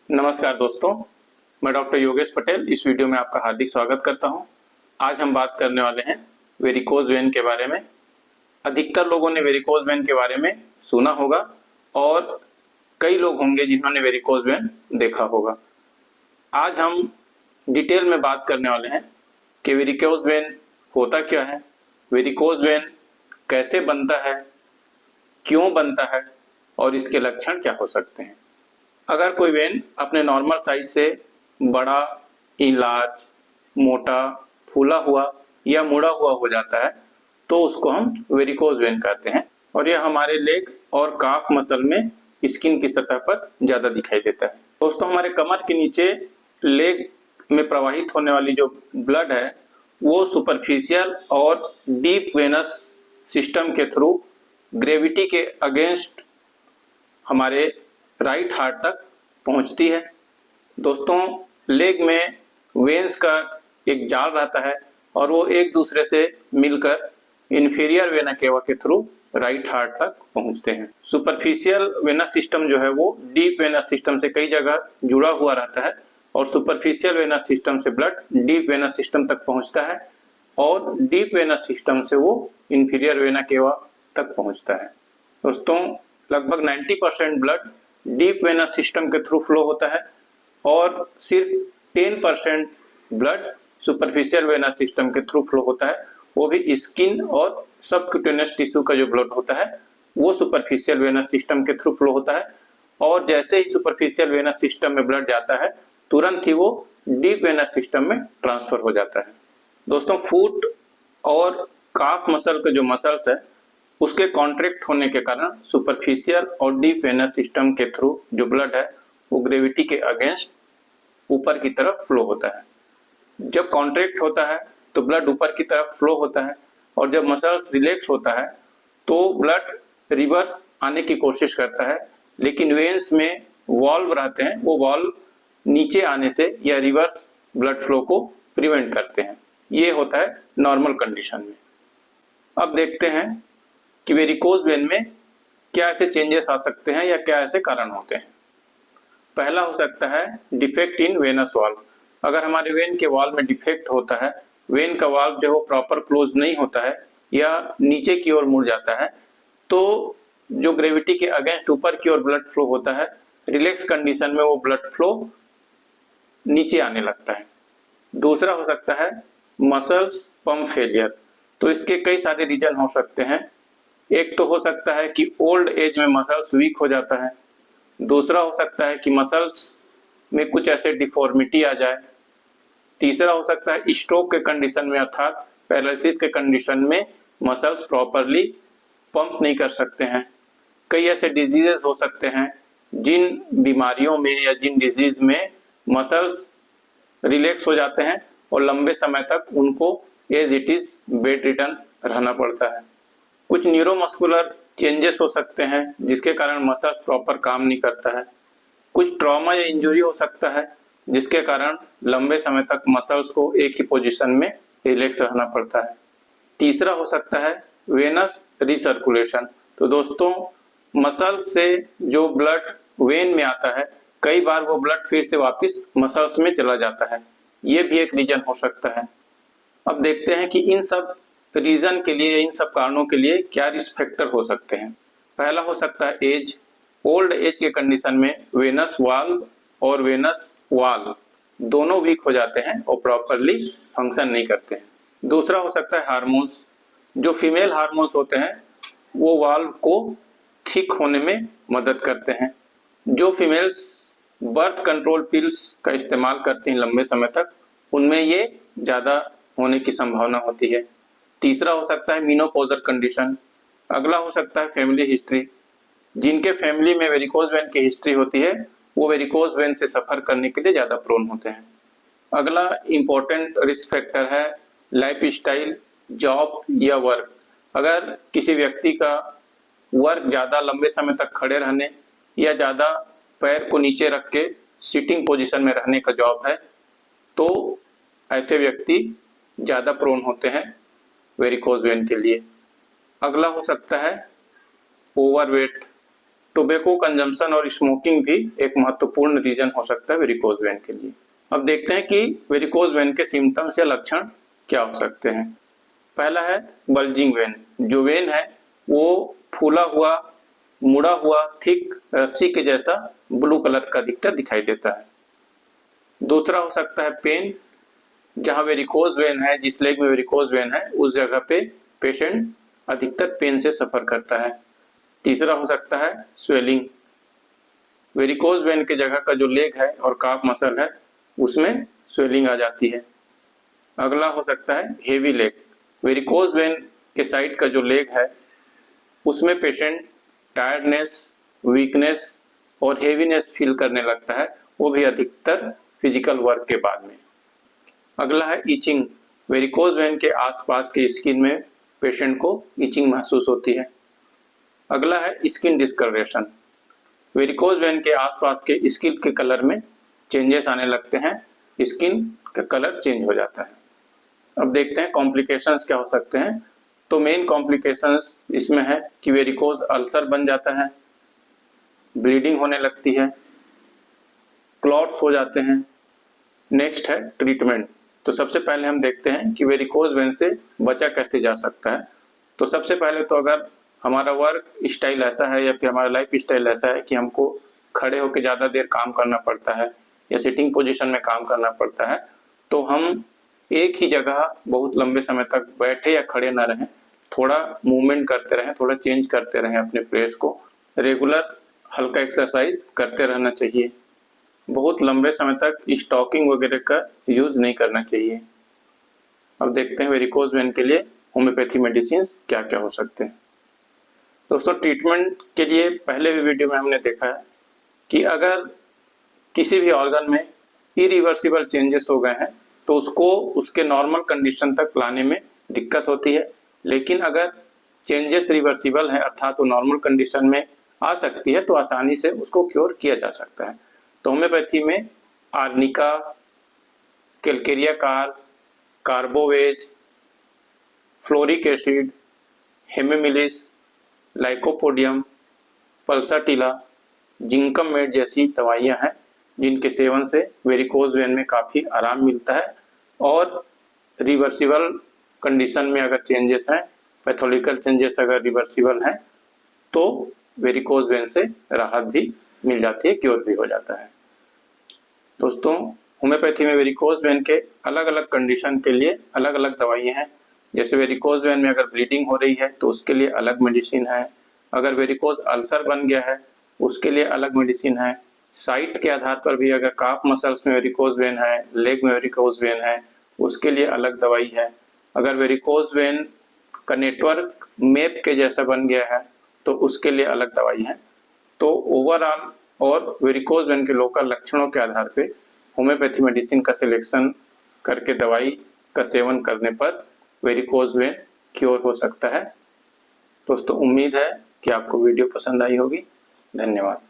नमस्कार दोस्तों, मैं डॉक्टर योगेश पटेल इस वीडियो में आपका हार्दिक स्वागत करता हूं। आज हम बात करने वाले हैं वेरिकोज वेन के बारे में। अधिकतर लोगों ने वेरिकोज वेन के बारे में सुना होगा और कई लोग होंगे जिन्होंने वेरिकोज वेन देखा होगा। आज हम डिटेल में बात करने वाले हैं कि वेरिकोज वेन होता क्या है, वेरिकोज वेन कैसे बनता है, क्यों बनता है और इसके लक्षण क्या हो सकते हैं। अगर कोई वेन अपने नॉर्मल साइज से बड़ा, इलार्ज, मोटा, फूला हुआ या मुड़ा हुआ हो जाता है तो उसको हम वेरिकोज वेन कहते हैं और यह हमारे लेग और काफ मसल में स्किन की सतह पर ज्यादा दिखाई देता है। दोस्तों, हमारे कमर के नीचे लेग में प्रवाहित होने वाली जो ब्लड है वो सुपरफिशियल और डीप वेनस सिस्टम के थ्रू ग्रेविटी के अगेंस्ट हमारे राइट हार्ट तक पहुंचती है। दोस्तों, लेग में वेन्स का एक जाल रहता है और वो एक दूसरे से मिलकर इंफीरियर वेना केवा के थ्रू राइट हार्ट तक पहुंचते हैं। सुपरफिशियल वेनस सिस्टम जो है वो डीप वेनस सिस्टम से कई जगह जुड़ा हुआ रहता है और सुपरफिशियल वेनस सिस्टम से ब्लड डीप वेनस सिस्टम तक पहुंचता है और डीप वेनस सिस्टम से वो इंफीरियर वेना केवा तक पहुंचता है। दोस्तों, लगभग 90% ब्लड डीप वेनस सिस्टम के थ्रू फ्लो होता है और सिर्फ 10% ब्लड सुपरफिशियल वेनस सिस्टम के थ्रू फ्लो होता है। वो भी स्किन और सबक्यूटेनियस टिश्यू का जो ब्लड होता है वो सुपरफिशियल वेनस सिस्टम के थ्रू फ्लो होता है और जैसे ही सुपरफिशियल वेनस सिस्टम में ब्लड जाता है तुरंत ही वो डीप वेनस सिस्टम में ट्रांसफर हो जाता है। दोस्तों, फुट और काफ मसल के जो मसल्स है उसके कॉन्ट्रैक्ट होने के कारण सुपरफिशियल और डीप वेनस सिस्टम के थ्रू जो ब्लड है वो ग्रेविटी के अगेंस्ट ऊपर की तरफ फ्लो होता है। जब कॉन्ट्रैक्ट होता है तो ब्लड ऊपर की तरफ फ्लो होता है और जब मसल्स रिलैक्स होता है तो ब्लड रिवर्स आने की कोशिश करता है, लेकिन वेन्स में वॉल्व रहते हैं, वो वॉल्व नीचे आने से या रिवर्स ब्लड फ्लो को प्रिवेंट करते हैं। ये होता है नॉर्मल कंडीशन में। अब देखते हैं कि वेरिकोज वेन में क्या ऐसे चेंजेस आ सकते हैं या क्या ऐसे कारण होते हैं। पहला हो सकता है डिफेक्ट इन वेनस वाल्व। अगर हमारे वेन के वाल्व में डिफेक्ट होता है, वेन का वाल्व जो प्रॉपर क्लोज नहीं होता है या नीचे की ओर मुड़ जाता है तो जो ग्रेविटी के अगेंस्ट ऊपर की ओर ब्लड फ्लो होता है, रिलैक्स कंडीशन में वो ब्लड फ्लो नीचे आने लगता है। दूसरा हो सकता है मसल्स पंप फेलियर। तो इसके कई सारे रीजन हो सकते हैं। एक तो हो सकता है कि ओल्ड एज में मसल्स वीक हो जाता है। दूसरा हो सकता है कि मसल्स में कुछ ऐसे डिफॉर्मिटी आ जाए। तीसरा हो सकता है स्ट्रोक के कंडीशन में अर्थात पैरालिसिस के कंडीशन में मसल्स प्रॉपरली पंप नहीं कर सकते हैं। कई ऐसे डिजीजेस हो सकते हैं जिन बीमारियों में या जिन डिजीज में मसल्स रिलैक्स हो जाते हैं और लंबे समय तक उनको as it is bedridden रहना पड़ता है। कुछ न्यूरोमस्कुलर चेंजेस हो सकते हैं जिसके कारण मसल्स प्रॉपर काम नहीं करता है। कुछ ट्रॉमा या इंजरी हो सकता है जिसके कारण लंबे समय तक मसल्स को एक ही पोजीशन में रिलैक्स रहना पड़ता है। तीसरा हो सकता है वेनस रिसर्कुलेशन। तो दोस्तों, मसल से जो ब्लड वेन में आता है कई बार वो ब्लड फिर से वापस मसल्स में चला जाता है। ये भी एक रीजन हो सकता है। अब देखते हैं कि इन सब रीजन के लिए, इन सब कारणों के लिए क्या रिस्क फैक्टर हो सकते हैं। पहला हो सकता है एज। ओल्ड एज के कंडीशन में वेनस वाल्व और वेनस वॉल दोनों वीक हो जाते हैं और प्रॉपरली फंक्शन नहीं करते हैं। दूसरा हो सकता है हार्मोन्स। जो फीमेल हार्मोन्स होते हैं वो वाल्व को थिक होने में मदद करते हैं। जो फीमेल्स बर्थ कंट्रोल पिल्स का इस्तेमाल करती हैं लंबे समय तक, उनमें ये ज्यादा होने की संभावना होती है। तीसरा हो सकता है मेनोपॉजल कंडीशन। अगला हो सकता है फैमिली हिस्ट्री। जिनके फैमिली में वेरिकोज वेन की हिस्ट्री होती है वो वेरिकोज वेन से सफर करने के लिए ज्यादा प्रोन होते हैं। अगला इंपॉर्टेंट रिस्क फैक्टर है लाइफस्टाइल, जॉब या वर्क। अगर किसी व्यक्ति का वर्क ज्यादा लंबे समय तक खड़े रहने या ज्यादा पैर को नीचे रख के सिटिंग पोजीशन में रहने का जॉब है तो ऐसे व्यक्ति ज्यादा प्रोन होते हैं वेरिकोज वेन के लिए। अगला हो सकता है ओवरवेट, टोबैको कंजम्पशन और स्मोकिंग भी एक महत्वपूर्ण रीजन हो सकता है वेरिकोज वेन के लिए। अब देखते हैं कि वेरिकोज वेन के सिम्टम्स या लक्षण क्या हो सकते हैं। पहला है बल्जिंग वेन। जो वेन है वो फूला हुआ, मुड़ा हुआ, थिक रस्सी के जैसा ब्लू कलर का अधिकतर दिखाई देता है। दूसरा हो सकता है पेन। जहां वेरिकोज वेन है, जिस लेग में वेरिकोज वेन है, उस जगह पे पेशेंट अधिकतर पेन से सफर करता है। तीसरा हो सकता है स्वेलिंग। वेरिकोज वेन के जगह का जो लेग है और काफ मसल है उसमें स्वेलिंग आ जाती है। अगला हो सकता है हेवी लेग। वेरिकोज वेन के साइड का जो लेग है उसमें पेशेंट टायर्डनेस, वीकनेस और हेवीनेस फील करने लगता है, वो भी अधिकतर फिजिकल वर्क के बाद में। अगला है इचिंग। वेरिकोज वेन के आसपास के स्किन में पेशेंट को इचिंग महसूस होती है। अगला है स्किन डिस्कलरेशन। वेरिकोज वेन के आसपास के स्किन के कलर में चेंजेस आने लगते हैं, स्किन का कलर चेंज हो जाता है। अब देखते हैं कॉम्प्लिकेशंस क्या हो सकते हैं। तो मेन कॉम्प्लिकेशंस इसमें है कि वेरिकोज अल्सर बन जाता है, ब्लीडिंग होने लगती है, क्लॉट्स हो जाते हैं। नेक्स्ट है ट्रीटमेंट। तो सबसे पहले हम देखते हैं कि वेरिकोज वेन से बचा कैसे जा सकता है। तो सबसे पहले तो अगर हमारा वर्क स्टाइल ऐसा है या फिर हमारा लाइफ स्टाइल ऐसा है कि हमको खड़े होकर ज़्यादा देर काम करना पड़ता है या सिटिंग पोजीशन में काम करना पड़ता है, तो हम एक ही जगह बहुत लंबे समय तक बैठे या खड़े ना रहें, थोड़ा मूवमेंट करते रहें, थोड़ा चेंज करते रहें अपने प्लेस को। रेगुलर हल्का एक्सरसाइज करते रहना चाहिए। बहुत लंबे समय तक स्टॉकिंग वगैरह का यूज नहीं करना चाहिए। अब देखते हैं वेरिकोज वेन के लिए होम्योपैथी मेडिसिन क्या क्या हो सकते हैं। दोस्तों, ट्रीटमेंट के लिए पहले भी वीडियो में हमने देखा है कि अगर किसी भी ऑर्गन में इरिवर्सिबल चेंजेस हो गए हैं तो उसको उसके नॉर्मल कंडीशन तक लाने में दिक्कत होती है। लेकिन अगर चेंजेस रिवर्सिबल है अर्थात वो नॉर्मल कंडीशन में आ सकती है तो आसानी से उसको क्योर किया जा सकता है। तो होम्योपैथी में arnica, calcarea carb, carbo veg, fluoric acid, hamamelis, lycopodium, pulsatilla, zincum met जैसी दवाइयां हैं जिनके सेवन से वेरिकोज वेन में काफ़ी आराम मिलता है और रिवर्सिबल कंडीशन में अगर चेंजेस हैं, पैथोलॉजिकल चेंजेस अगर रिवर्सिबल हैं, तो वेरिकोज वेन से राहत भी मिल जाती है, क्योर भी हो जाता है। दोस्तों, होम्योपैथी में वेरिकोज वेन के अलग अलग कंडीशन के लिए अलग अलग दवाइयाँ हैं। जैसे वेरिकोज वेन में अगर ब्लीडिंग हो रही है तो उसके लिए अलग मेडिसिन है। अगर वेरिकोज अल्सर बन गया है उसके लिए अलग मेडिसिन है। साइट के आधार पर भी अगर काफ मसल्स में वेरिकोज वेन है, लेग में वेरिकोज वेन है, उसके लिए अलग दवाई है। अगर वेरिकोज वेन का नेटवर्क मैप के जैसा बन गया है तो उसके लिए अलग दवाई है। तो ओवरऑल और वेरिकोज वेन के लोकल लक्षणों के आधार पे होम्योपैथी मेडिसिन का सिलेक्शन करके दवाई का सेवन करने पर वेरिकोज वेन क्योर हो सकता है। दोस्तों, उम्मीद है कि आपको वीडियो पसंद आई होगी। धन्यवाद।